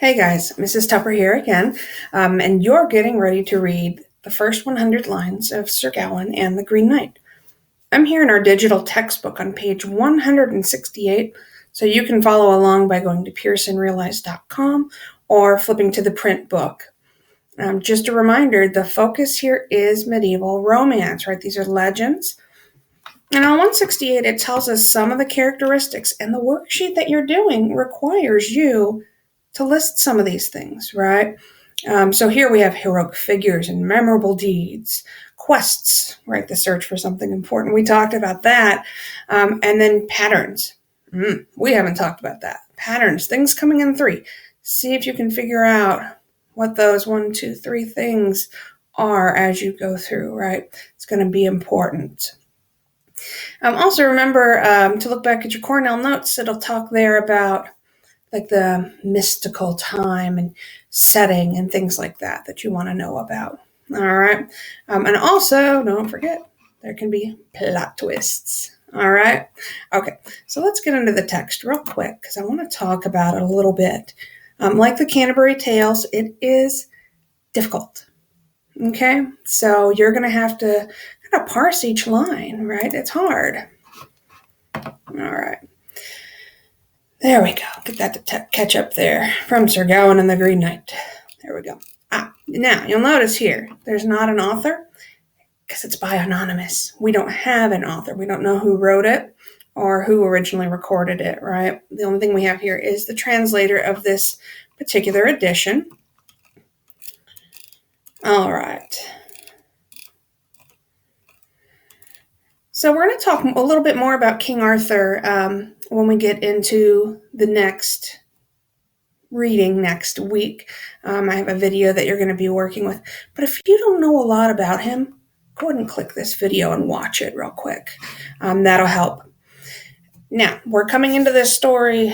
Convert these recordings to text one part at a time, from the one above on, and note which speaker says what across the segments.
Speaker 1: Hey guys, Mrs. Tupper here again, and you're getting ready to read the first 100 lines of Sir Gawain and the Green Knight. I'm here in our digital textbook on page 168, so you can follow along by going to pearsonrealize.com or flipping to the print book. Just a reminder, the focus here is medieval romance, right? These are legends. And on 168, it tells us some of the characteristics, and the worksheet that you're doing requires you to list some of these things, right? So here we have heroic figures and memorable deeds, quests, right? The search for something important. We talked about that. And then patterns. We haven't talked about that. Patterns, things coming in three. See if you can figure out what those 1, 2, 3 things are as you go through, right? It's going to be important. Also remember to look back at your Cornell notes. It'll talk there about like the mystical time and setting and things like that you want to know about. All right. And also, don't forget, there can be plot twists. All right. Okay. So let's get into the text real quick because I want to talk about it a little bit. Like the Canterbury Tales, it is difficult. Okay. So you're going to have to kind of parse each line, right? It's hard. All right. There we go. Get that to catch up there from Sir Gawain and the Green Knight. There we go. Now you'll notice here, there's not an author because it's by anonymous. We don't have an author. We don't know who wrote it or who originally recorded it, right? The only thing we have here is the translator of this particular edition. All right. So we're going to talk a little bit more about King Arthur when we get into the next reading next week. I have a video that you're going to be working with. But if you don't know a lot about him, go ahead and click this video and watch it real quick. That'll help. Now, we're coming into this story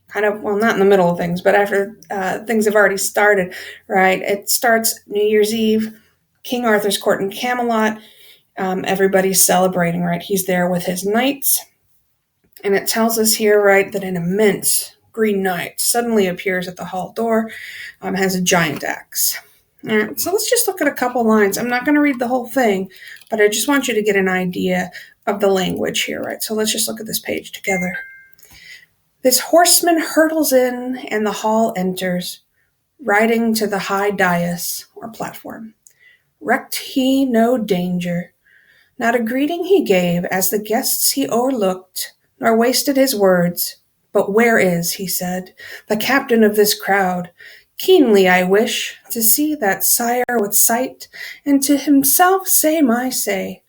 Speaker 1: kind of, well, not in the middle of things, but after things have already started, right? It starts New Year's Eve, King Arthur's court in Camelot. Everybody's celebrating, right? He's there with his knights. And it tells us here, right, that an immense Green Knight suddenly appears at the hall door, has a giant axe. All right, so let's just look at a couple lines. I'm not going to read the whole thing, but I just want you to get an idea of the language here, right? So let's just look at this page together. This horseman hurtles in, and the hall enters, riding to the high dais or platform. Recked he no danger. Not a greeting he gave, as the guests he o'erlooked, nor wasted his words. But where is, he said, the captain of this crowd? Keenly I wish to see that sire with sight, and to himself say my say.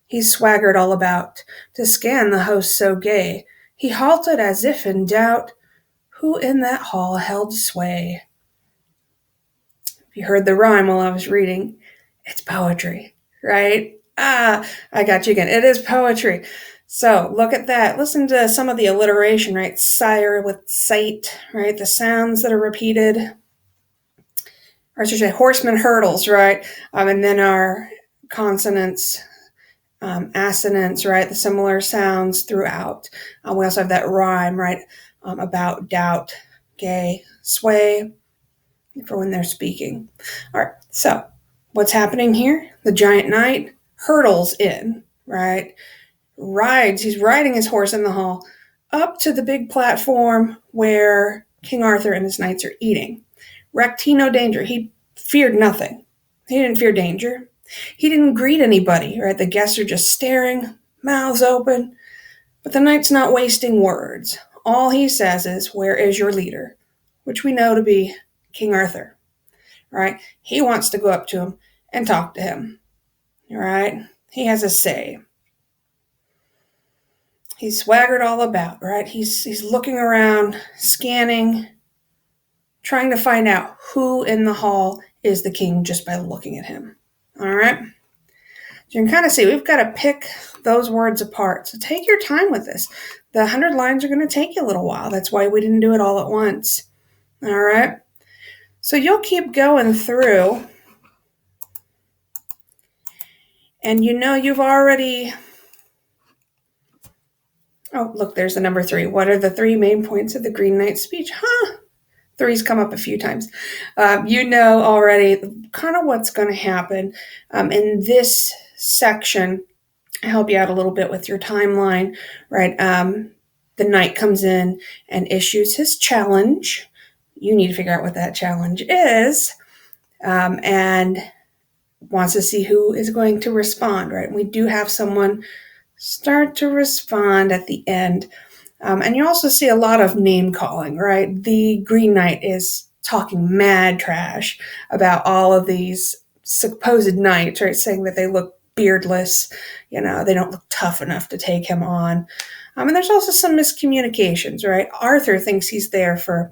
Speaker 1: He swaggered all about, to scan the host so gay. He halted as if in doubt, who in that hall held sway. If you heard the rhyme while I was reading, it's poetry, right? I got you again. It is poetry. So look at that. Listen to some of the alliteration, right? Sire with sight, right? The sounds that are repeated. Or I should say horseman hurdles, right? And then our consonants, assonants, right? The similar sounds throughout. We also have that rhyme, right? About, doubt, gay, sway, for when they're speaking. All right, so what's happening here? The giant knight hurdles in, right? He's riding his horse in the hall up to the big platform where King Arthur and his knights are eating. Recked he no danger. He feared nothing. He didn't fear danger. He didn't greet anybody, right? The guests are just staring, mouths open. But the knight's not wasting words. All he says is, where is your leader? Which we know to be King Arthur, right? He wants to go up to him and talk to him, right? He has a say. He's swaggered all about, right? He's looking around, scanning, trying to find out who in the hall is the king just by looking at him. All right? So you can kind of see we've got to pick those words apart. So take your time with this. The 100 lines are going to take you a little while. That's why we didn't do it all at once. All right? So you'll keep going through. And you know you've already... Oh, look, there's the number 3. What are the 3 main points of the Green Knight's speech? three's come up a few times. You know already kind of what's going to happen. In this section, I help you out a little bit with your timeline, right? The knight comes in and issues his challenge. You need to figure out what that challenge is, and wants to see who is going to respond, right? We do have someone start to respond at the end. And you also see a lot of name calling, right? The Green Knight is talking mad trash about all of these supposed knights, right? Saying that they look beardless, they don't look tough enough to take him on. And there's also some miscommunications, right? Arthur thinks he's there for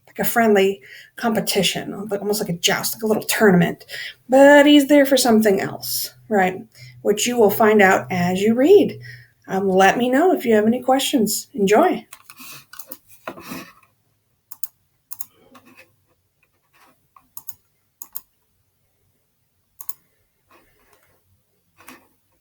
Speaker 1: like a friendly competition, like almost like a joust, like a little tournament, but he's there for something else, right? Which you will find out as you read. Let me know if you have any questions. Enjoy.